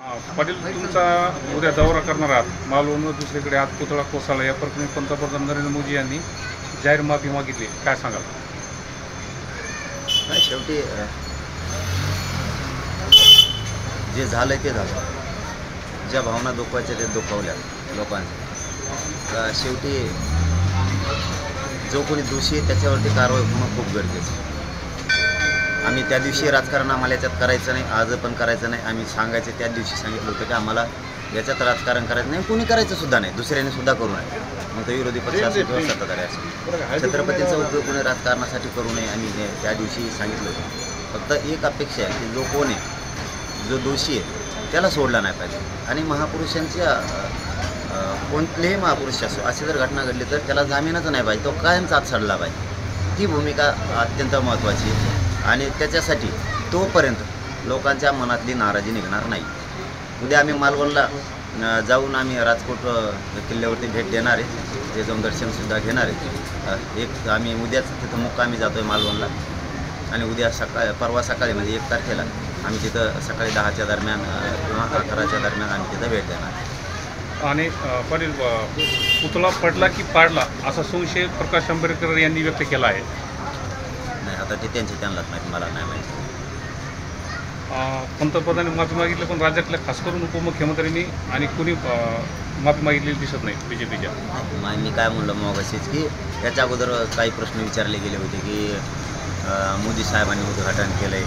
पाटील, तुमचा उद्या दौरा करणार आहात मालवण व दुसरीकडे आज पुतळा कोसळला. या प्रकरणी पंतप्रधान नरेंद्र मोदी यांनी जाहीर माफी मागितली. काय सांगाल? नाही, शेवटी जे झालं ते झालं. ज्या भावना दुखवायच्या ते दुखवल्या लोकांच्या. शेवटी जो कोणी दोषी आहे त्याच्यावरती कारवाई होणं खूप गरजेचं आहे. आम्ही त्या दिवशी राजकारण आम्हाला याच्यात करायचं नाही, आज पण करायचं नाही. आम्ही सांगायचं त्या दिवशी सांगितलं होतं की आम्हाला याच्यात राजकारण करायचं नाही, कोणी करायचं सुद्धा नाही, दुसऱ्याने सुद्धा करू नये. मग ते विरोधी पक्ष असेल किंवा सत्ताधारी असेल, छत्रपतींचा उपयोग कोणी राजकारणासाठी करू नये. आम्ही त्या दिवशी सांगितलं होतं. फक्त एक अपेक्षा आहे की जो कोण आहे, जो दोषी आहे त्याला सोडला नाही पाहिजे. आणि महापुरुषांच्या कोणतेही महापुरुष असो अशी जर घटना घडली तर त्याला जामीनच नाही पाहिजे, तो कायमच आत सडला पाहिजे. ती भूमिका अत्यंत महत्त्वाची आहे. आणि त्याच्यासाठी तोपर्यंत लोकांच्या मनातली नाराजी निघणार नाही. उद्या आम्ही मालवणला जाऊन आम्ही राजकोट किल्ल्यावरती भेट देणार आहे, ते जाऊन दर्शनसुद्धा घेणार आहे. एक आम्ही उद्याच तिथं मुक्कामी जातो आहे मालवणला. आणि उद्या परवा सकाळी म्हणजे 1 तारखेला आम्ही तिथं सकाळी 10च्या दरम्यान किंवा 11च्या दरम्यान आम्ही तिथं भेट देणार आहे. आणि पाटील, पुतळा पडला की पाडला असा संशय प्रकाश आंबेडकर यांनी व्यक्त केला आहे. नाही, आता ते त्यांनाच माहिती, मला नाही माहिती. पंतप्रधानांनी माफी मागितली, पण राज्यातल्या खास करून उपमुख्यमंत्र्यांनी आणि कुणी माफी मागितलेली दिसत नाही BJPच्या. मी काय म्हणलं मग असेच की त्याच्या अगोदर काही प्रश्न विचारले गेले होते की मोदी साहेबांनी उद्घाटन केलं आहे.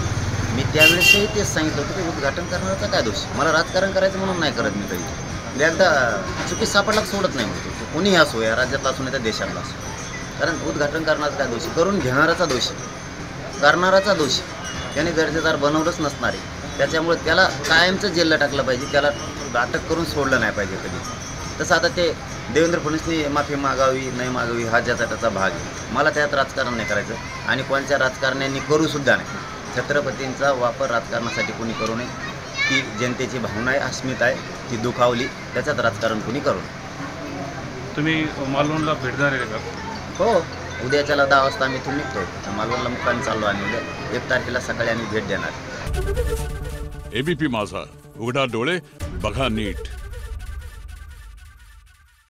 मी त्यावेळेसही तेच सांगितलं होतं की उद्घाटन करण्याचा काय दोष. मला राजकारण करायचं म्हणून नाही करत मी कधी. एकदा चुकी सापडला सोडत नाही म्हणतो. कोणीही असो, या राज्यातला असो नाही तर देशातला असो. कारण उद्घाटन करण्याचा काय दोष, करून घेणाराचा दोष, करणाराचा दोष. त्याने दर्जेदार बनवलंच नसणार आहे. त्याच्यामुळे त्याला कायमचं जेलला टाकलं पाहिजे, त्याला अटक करून सोडलं नाही पाहिजे कधी. तसं आता ते देवेंद्र फडणवीसनी माफी मागावी नाही मागावी हा ज्याचा त्याचा भाग आहे. मला त्यात राजकारण नाही करायचं आणि कोणत्या राजकारण्यांनी करूसुद्धा नाही. छत्रपतींचा वापर राजकारणासाठी कोणी करू नये. ती जनतेची भावना आहे, अस्मिता आहे, ती दुखावली, त्याच्यात राजकारण कोणी करू नये. तुम्ही मालवणला भेट देणार आहे का? हो, उद्याच्याला 10 वाजता आम्ही इथून निघतोय. मालवणला मुक्कामी चाललो आणि उद्या 1 तारखेला सकाळी आम्ही भेट देणार. ABP माझा, उघडा डोळे बघा नीट.